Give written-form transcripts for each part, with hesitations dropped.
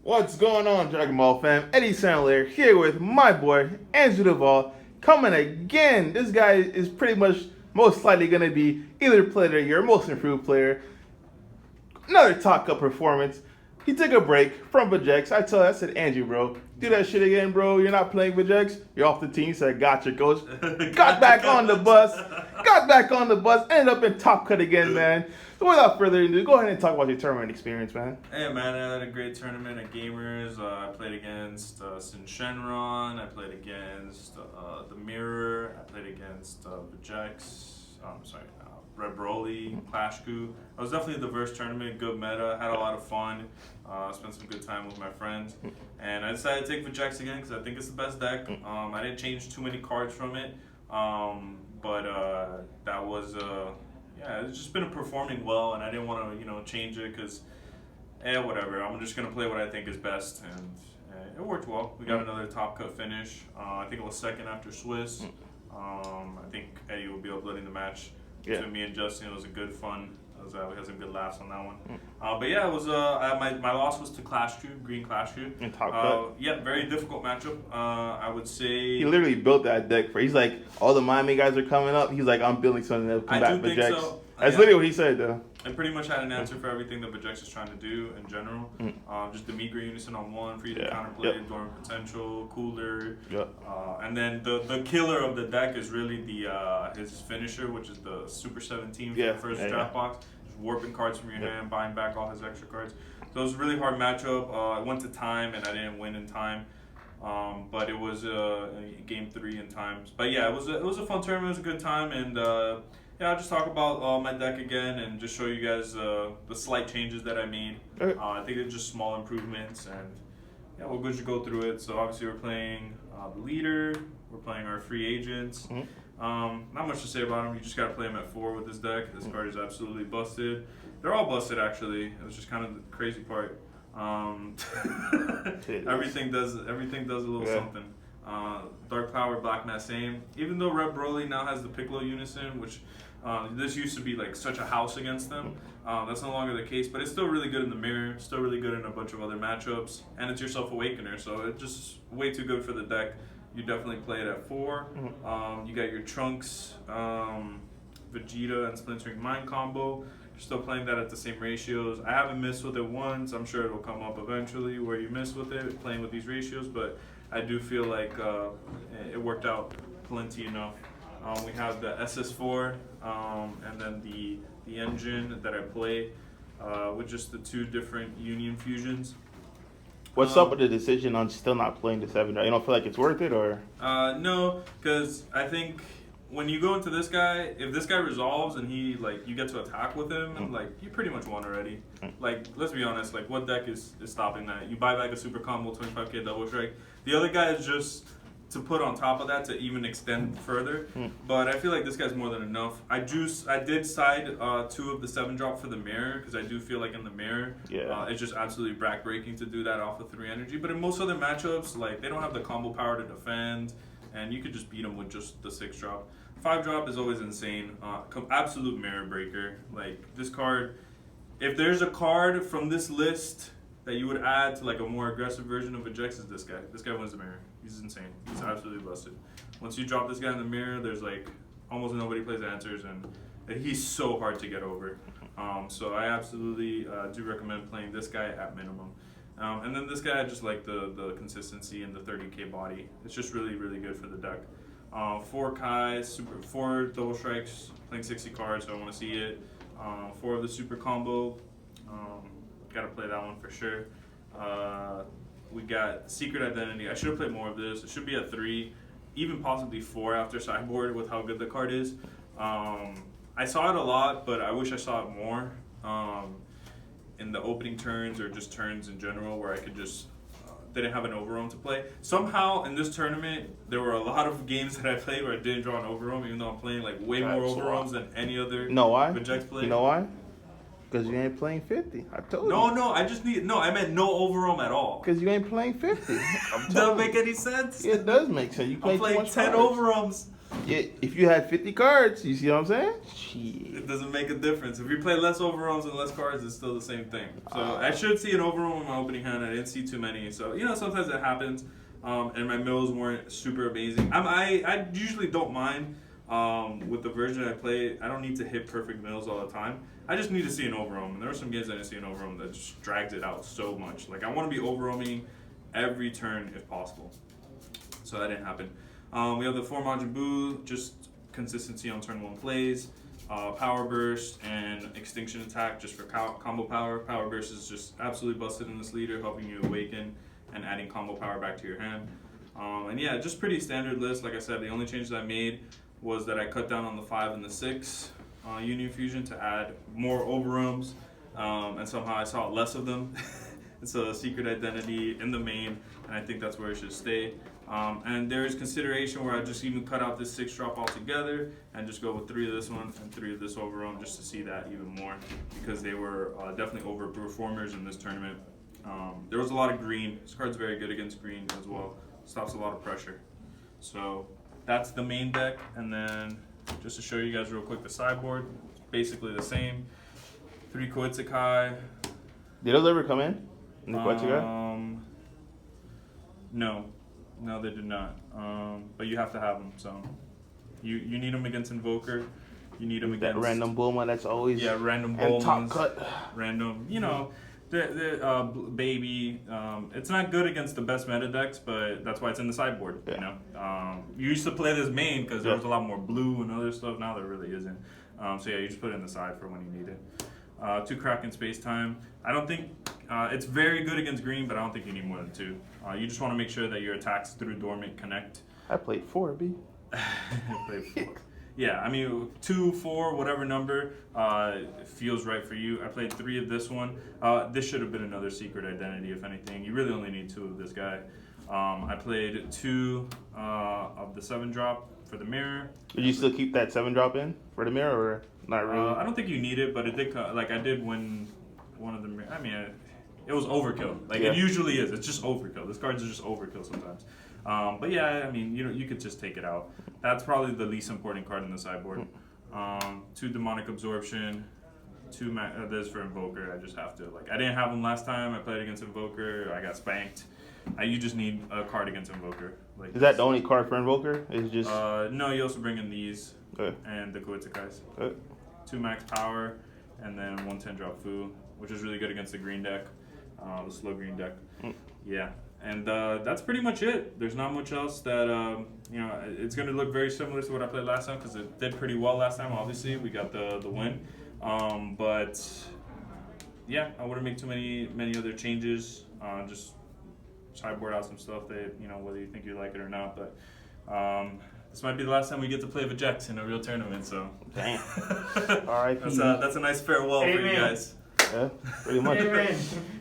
What's going on, Dragon Ball fam? Eddie Sandler here with my boy, Andrew Dovale, coming again. This guy is pretty much most likely going to be either player of the year or most improved player. Another top cup performance. He took a break from Vegeks. I said, Andrew, bro, do that shit again, bro. You're not playing Vegeks. You're off the team. He said, gotcha, coach. Got back on the bus. Ended up in top cut again, man. So without further ado, go ahead and talk about your tournament experience, man. Hey, man, I had a great tournament at Gamerz. I played against Sin Shenron. I played against the Mirror. I played against Vegeks. Red Broly, Clash Coup. It was definitely a diverse tournament, good meta, had a lot of fun, spent some good time with my friends, and I decided to take Vegeks again because I think it's the best deck. I didn't change too many cards from it, but that was, it's just been performing well, and I didn't want to, change it because, whatever, I'm just going to play what I think is best, and it worked well. We got another top cut finish. I think it was second after Swiss. I think Eddie will be uploading the match. To me and Justin, it was a good fun. We had some good laughs on that one. But yeah, it was my loss was to Clash Coup, Green Clash Coup. In top cut. Yeah, very difficult matchup. I would say he literally built that deck for. He's like, all the Miami guys are coming up. He's like, I'm building something to combat Vegeks. So. That's literally what he said, though. I pretty much had an answer for everything that Vegeks is trying to do in general. Just the Migra Unison on one for you to counterplay, Dormant Potential, Cooler. And then the killer of the deck is really his finisher, which is the Super 17 for the first draft box. Just warping cards from your hand, buying back all his extra cards. So it was a really hard matchup. I went to time and I didn't win in time. But it was game 3 in times. But yeah, it was a fun tournament. It was a good time, and I'll just talk about my deck again and just show you guys the slight changes that I made. I think it's just small improvements, and we'll just go through it. So obviously we're playing the leader. We're playing our free agents. Not much to say about them. You just got to play them at 4 with this deck. This card is absolutely busted. They're all busted, actually. It's just kind of the crazy part. Everything does a little something. Dark Power, Black Mass Aim. Even though Red Broly now has the Piccolo Unison, which this used to be like such a house against them. That's no longer the case, but it's still really good in the mirror. Still really good in a bunch of other matchups, and it's your Self Awakener, so it's just way too good for the deck. You definitely play it at 4. You got your Trunks, Vegeta, and Splintering Mind combo. You're still playing that at the same ratios. I haven't missed with it once. I'm sure it'll come up eventually where you miss with it, playing with these ratios, but I do feel like it worked out plenty enough. We have the SS4 and then the engine that I play with just the 2 different Union fusions. What's up with the decision on still not playing the 7? You don't feel like it's worth it, or? No, because I think when you go into this guy, if this guy resolves and you get to attack with him, and you pretty much won already. Let's be honest, what deck is stopping that? You buy back a super combo, 25k double strike. The other guy is just to put on top of that to even extend further. But I feel like this guy's more than enough. I did side 2 of the 7-drop for the mirror, because I do feel like in the mirror, it's just absolutely back-breaking to do that off of 3 energy. But in most other matchups, they don't have the combo power to defend, and you could just beat them with just the 6-drop. 5-drop is always insane. Absolute mirror breaker. This card, if there's a card from this list that you would add to a more aggressive version of Vegeks, is this guy. This guy wins the mirror. He's insane. He's absolutely busted. Once you drop this guy in the mirror, there's almost nobody plays answers, and he's so hard to get over. So I absolutely do recommend playing this guy at minimum. And then this guy, I just like the consistency and the 30k body. It's just really, really good for the deck. 4 Kai, 4 double strikes, playing 60 cards, so I want to see it. 4 of the super combo. Gotta play that one for sure. We got Secret Identity. I should have played more of this. It should be at 3, even possibly 4 after sideboard with how good the card is. I saw it a lot, but I wish I saw it more in the opening turns or just turns in general, where I could just didn't have an overroam to play. Somehow in this tournament, there were a lot of games that I played where I didn't draw an overroam, even though I'm playing way more overroams than any other Vegeks play. You know why? Because you ain't playing 50. I told you. No, I meant no overroam at all. Because you ain't playing 50. Doesn't make any sense. It does make sense. You play I'm playing 10 overroams. If you had 50 cards, you see what I'm saying? Shit. It doesn't make a difference. If you play less overwhelms and less cards, it's still the same thing. So I should see an overwhelm in my opening hand. I didn't see too many. So, sometimes it happens. And my mills weren't super amazing. I usually don't mind with the version I play. I don't need to hit perfect mills all the time. I just need to see an overwhelm. And there were some games I didn't see an overwhelm that just dragged it out so much. Like, I want to be overwhelming every turn if possible. So that didn't happen. We have the 4 Majin Buu, just consistency on turn 1 plays. Power Burst and Extinction Attack just for combo power. Power Burst is just absolutely busted in this leader, helping you awaken and adding combo power back to your hand. And yeah, just pretty standard list. Like I said, the only changes I made was that I cut down on the 5 and the 6 Union Fusion to add more overwhelms, and somehow I saw less of them. It's a secret identity in the main, and I think that's where it should stay. And there is consideration where I just even cut out this 6 drop altogether and just go with 3 of this one and 3 of this overwhelm just to see that even more, because they were definitely overperformers in this tournament. There was a lot of green. This card's very good against green as well. Stops a lot of pressure. So that's the main deck. And then just to show you guys real quick, the sideboard, basically the same. 3 Koitsukai. Did those ever come in? The Koitsukai? No, they did not. But you have to have them. So you need them against Invoker. You need them against that random Bulma. That's always random and Bulmas, top cut. Random. The baby. It's not good against the best meta decks, but that's why it's in the sideboard. Yeah. You used to play this main because there was a lot more blue and other stuff. Now there really isn't. So yeah, you just put it in the side for when you need it. 2 Kraken Space Time. I don't think it's very good against green, but I don't think you need more than 2. You just want to make sure that your attacks through Dormant connect. I played 4, B. Played 4. Yeah, I mean 2, 4, whatever number feels right for you. I played 3 of this one. This should have been another secret identity, if anything. You really only need 2 of this guy. I played 2 of the 7 drop for the mirror. Did you still keep that 7 drop in for the mirror, or not really? I don't think you need it, but it did. I did win one of the. I mean, it was overkill. It usually is. It's just overkill. This card's just overkill sometimes. But yeah, I mean, you could just take it out. That's probably the least important card in the sideboard. 2 Demonic Absorption, 2 this for Invoker. I just have to. I didn't have them last time. I played against Invoker. I got spanked. You just need a card against Invoker. Is that the only card for Invoker? Is just no. You also bring in these and the Koitsukais. 2 max power, and then 1 10-drop Fu, which is really good against the green deck, the slow green deck. Yeah. And that's pretty much it. There's not much else that, it's going to look very similar to what I played last time because it did pretty well last time, obviously. We got the win. But, yeah, I wouldn't make too many other changes. Just sideboard out some stuff that, whether you think you like it or not. But this might be the last time we get to play Vegeks in a real tournament, so. Damn. All right. That's a nice farewell for you guys. Yeah, pretty much.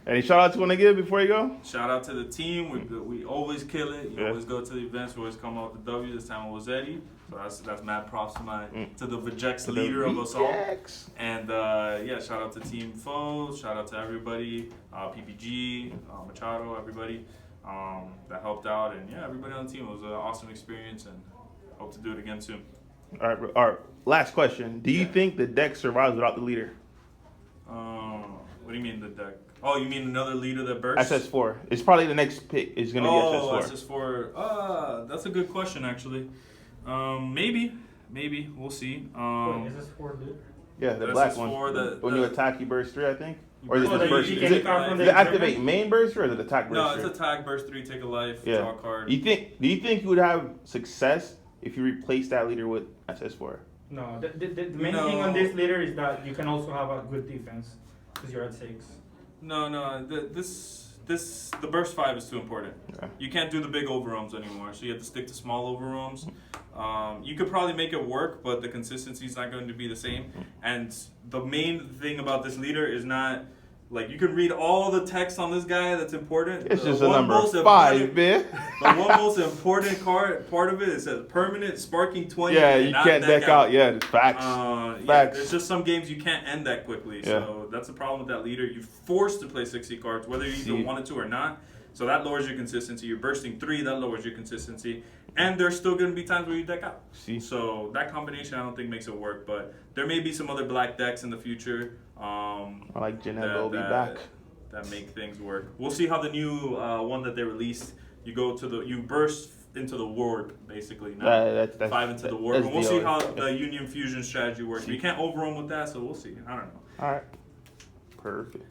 Any shout outs you want to give before you go? Shout out to the team. We always kill it. You always go to the events. We always come out with the W. This time it was Eddie. So that's mad props to the Vegeks leader of us all. And shout out to Team Foe. Shout out to everybody. PPG, Machado, everybody that helped out. And yeah, everybody on the team. It was an awesome experience and hope to do it again soon. All right. Last question. Do you think the deck survives without the leader? What do you mean the deck? Oh, you mean another leader that bursts? SS4. It's probably the next pick. It's going to be SS4. SS4. That's a good question, actually. Maybe. We'll see. SS4, dude? Yeah, the black one. When you attack, you burst 3, I think. Or is it the burst? Is it activate main burst or is it attack burst? No, it's attack burst 3, take a life, draw a card. Do you think you would have success if you replace that leader with SS4? No, the main thing on this leader is that you can also have a good defense because you're at 6. No, the burst 5 is too important. Okay. You can't do the big overwhelms anymore, so you have to stick to small overwhelms. You could probably make it work, but the consistency is not going to be the same. And the main thing about this leader is not. You can read all the text on this guy that's important. It's just a number 5, man. The one most important part of it says permanent sparking 20. Yeah, you can't deck out. Yeah, facts. Facts. There's just some games you can't end that quickly. Yeah. So So that's the problem with that leader. You're forced to play 60 cards, whether you even wanted to or not. So that lowers your consistency. You're bursting 3, that lowers your consistency. And there's still going to be times where you deck out. So that combination, I don't think makes it work. But there may be some other black decks in the future. I like Janelle will be back. That make things work. We'll see how the new one that they released. You burst into the ward basically. Now 5 into the ward. But we'll see how the Union Fusion strategy works. You can't overrun with that, so we'll see. I don't know. All right. Perfect.